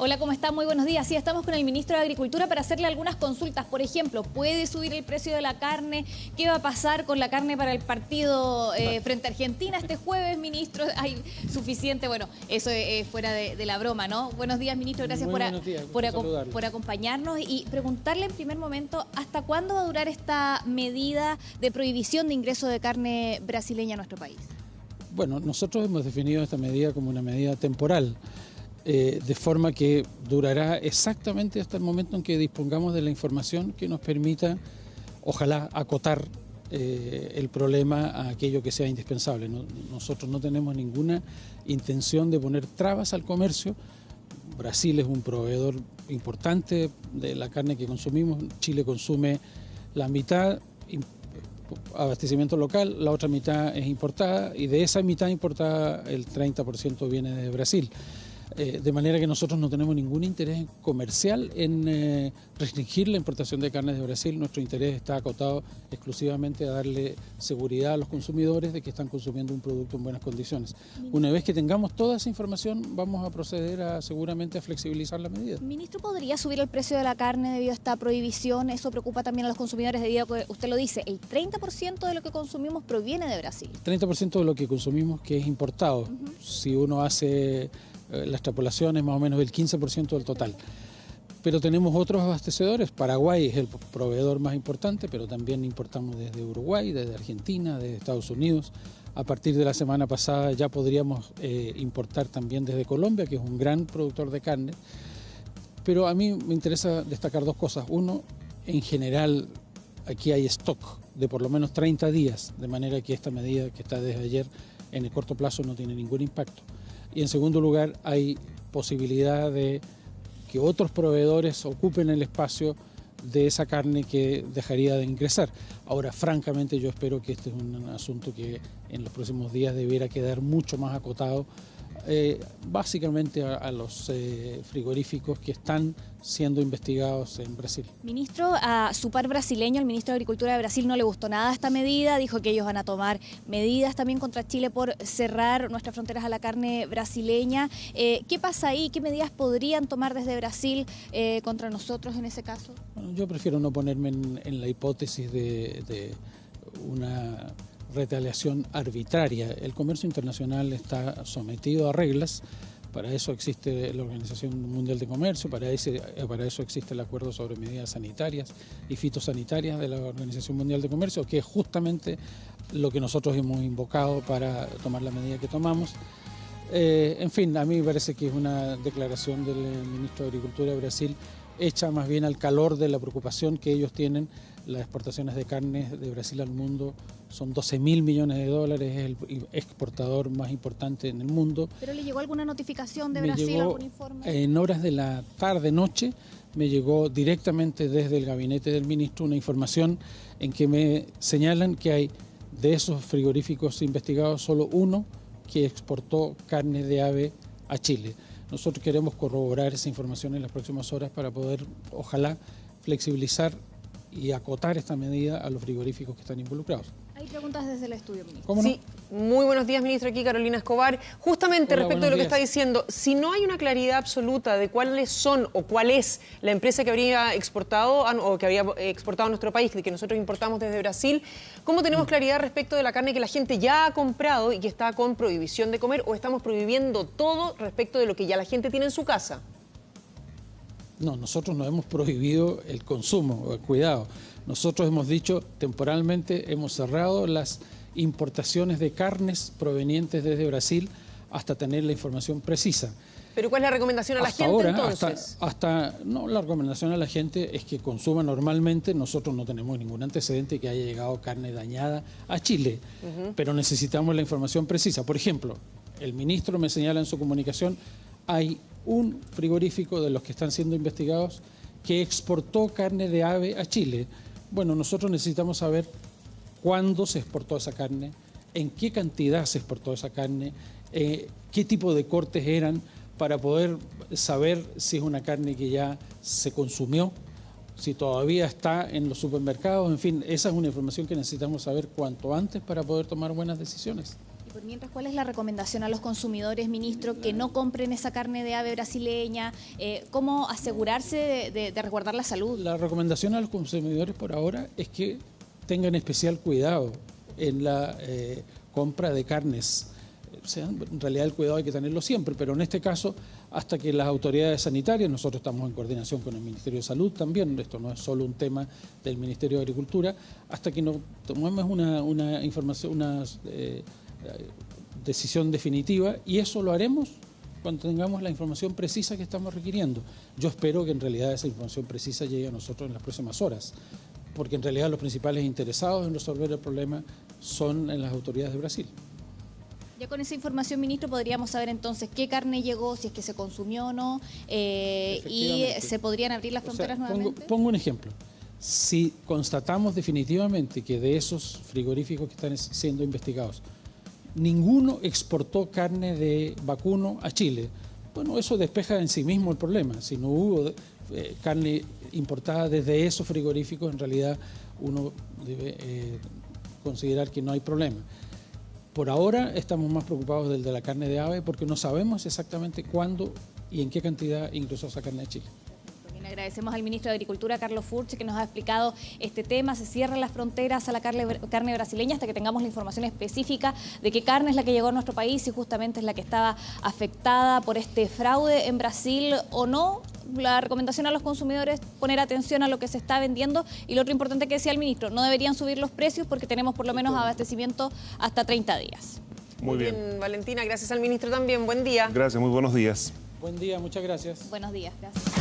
Hola, ¿cómo está? Muy buenos días. Sí, estamos con el ministro de Agricultura para hacerle algunas consultas. Por ejemplo, ¿puede subir el precio de la carne? ¿Qué va a pasar con la carne para el partido frente a Argentina este jueves, ministro? ¿Hay suficiente? Bueno, eso es fuera de la broma, ¿no? Buenos días, ministro. Gracias por acompañarnos y preguntarle en primer momento, ¿hasta cuándo va a durar esta medida de prohibición de ingreso de carne brasileña a nuestro país? Bueno, nosotros hemos definido esta medida como una medida temporal. De forma que durará exactamente hasta el momento en que dispongamos de la información que nos permita, ojalá, acotar el problema a aquello que sea indispensable. Nosotros no tenemos ninguna intención de poner trabas al comercio. Brasil es un proveedor importante de la carne que consumimos. Chile consume la mitad, abastecimiento local, la otra mitad es importada, y de esa mitad importada el 30% viene de Brasil. De manera que nosotros no tenemos ningún interés comercial en restringir la importación de carnes de Brasil. Nuestro interés está acotado exclusivamente a darle seguridad a los consumidores de que están consumiendo un producto en buenas condiciones. Una vez que tengamos toda esa información, vamos a proceder seguramente a flexibilizar la medida. Ministro, ¿podría subir el precio de la carne debido a esta prohibición? Eso preocupa también a los consumidores debido a que, usted lo dice, el 30% de lo que consumimos proviene de Brasil. 30% de lo que consumimos que es importado. Si uno hace la extrapolación es más o menos el 15% del total. Pero tenemos otros abastecedores. Paraguay es el proveedor más importante, pero también importamos desde Uruguay, desde Argentina, desde Estados Unidos. A partir de la semana pasada ya podríamos importar también desde Colombia, que es un gran productor de carne. Pero a mí me interesa destacar dos cosas. Uno, en general, aquí hay stock de por lo menos 30 días, de manera que esta medida que está desde ayer en el corto plazo no tiene ningún impacto. Y en segundo lugar, hay posibilidad de que otros proveedores ocupen el espacio de esa carne que dejaría de ingresar. Ahora, francamente, yo espero que este es un asunto que en los próximos días debiera quedar mucho más acotado, básicamente a los frigoríficos que están siendo investigados en Brasil. Ministro, a su par brasileño, el ministro de Agricultura de Brasil, no le gustó nada esta medida, dijo que ellos van a tomar medidas también contra Chile por cerrar nuestras fronteras a la carne brasileña. ¿Qué pasa ahí? ¿Qué medidas podrían tomar desde Brasil contra nosotros en ese caso? Bueno, yo prefiero no ponerme en la hipótesis de una retaliación arbitraria. El comercio internacional está sometido a reglas. Para eso existe la Organización Mundial de Comercio, para eso existe el Acuerdo sobre Medidas Sanitarias y Fitosanitarias de la Organización Mundial de Comercio, que es justamente lo que nosotros hemos invocado para tomar la medida que tomamos. En fin, a mí me parece que es una declaración del ministro de Agricultura de Brasil hecha más bien al calor de la preocupación que ellos tienen. Las exportaciones de carne de Brasil al mundo son 12.000 millones de dólares, es el exportador más importante en el mundo. ¿Pero le llegó alguna notificación de Brasil, algún informe? En horas de la tarde-noche me llegó directamente desde el gabinete del ministro una información en que me señalan que hay de esos frigoríficos investigados solo uno que exportó carne de ave a Chile. Nosotros queremos corroborar esa información en las próximas horas para poder, ojalá, flexibilizar y acotar esta medida a los frigoríficos que están involucrados. Hay preguntas desde el estudio, ministro. ¿Cómo no? Sí, muy buenos días, ministro. Aquí Carolina Escobar. Justamente respecto de lo que está diciendo, si no hay una claridad absoluta de cuáles son o cuál es la empresa que habría exportado o que había exportado a nuestro país, que nosotros importamos desde Brasil, ¿cómo tenemos claridad respecto de la carne que la gente ya ha comprado y que está con prohibición de comer, o estamos prohibiendo todo respecto de lo que ya la gente tiene en su casa? No, nosotros no hemos prohibido el consumo, cuidado. Nosotros hemos dicho temporalmente, hemos cerrado las importaciones de carnes provenientes desde Brasil hasta tener la información precisa. ¿Pero cuál es la recomendación a la gente ahora, entonces? No, la recomendación a la gente es que consuma normalmente. Nosotros no tenemos ningún antecedente que haya llegado carne dañada a Chile, pero necesitamos la información precisa. Por ejemplo, el ministro me señala en su comunicación, hay un frigorífico de los que están siendo investigados que exportó carne de ave a Chile. Bueno, nosotros necesitamos saber cuándo se exportó esa carne, en qué cantidad se exportó esa carne, qué tipo de cortes eran, para poder saber si es una carne que ya se consumió, si todavía está en los supermercados. En fin, esa es una información que necesitamos saber cuanto antes para poder tomar buenas decisiones. Por mientras, ¿cuál es la recomendación a los consumidores, ministro, que no compren esa carne de ave brasileña? ¿Cómo asegurarse de resguardar la salud? La recomendación a los consumidores por ahora es que tengan especial cuidado en la compra de carnes. O sea, en realidad el cuidado hay que tenerlo siempre, pero en este caso, hasta que las autoridades sanitarias, nosotros estamos en coordinación con el Ministerio de Salud también, esto no es solo un tema del Ministerio de Agricultura, hasta que no tomemos una información, una decisión definitiva, y eso lo haremos cuando tengamos la información precisa que estamos requiriendo. Yo espero que en realidad esa información precisa llegue a nosotros en las próximas horas, porque en realidad los principales interesados en resolver el problema son en las autoridades de Brasil. Ya con esa información, ministro, podríamos saber entonces qué carne llegó, si es que se consumió o no, y se podrían abrir las fronteras nuevamente. Pongo un ejemplo. Si constatamos definitivamente que de esos frigoríficos que están siendo investigados, ninguno exportó carne de vacuno a Chile, bueno, eso despeja en sí mismo el problema. Si no hubo carne importada desde esos frigoríficos, en realidad uno debe considerar que no hay problema. Por ahora estamos más preocupados del de la carne de ave porque no sabemos exactamente cuándo y en qué cantidad ingresó esa carne a Chile. Bien, agradecemos al ministro de Agricultura, Carlos Furch, que nos ha explicado este tema. Se cierran las fronteras a la carne brasileña hasta que tengamos la información específica de qué carne es la que llegó a nuestro país y justamente es la que estaba afectada por este fraude en Brasil o no. La recomendación a los consumidores es poner atención a lo que se está vendiendo, y lo otro importante que decía el ministro, no deberían subir los precios porque tenemos por lo menos abastecimiento hasta 30 días. Muy bien, Valentina, gracias al ministro también. Buen día. Gracias, muy buenos días. Buen día, muchas gracias. Buenos días, gracias.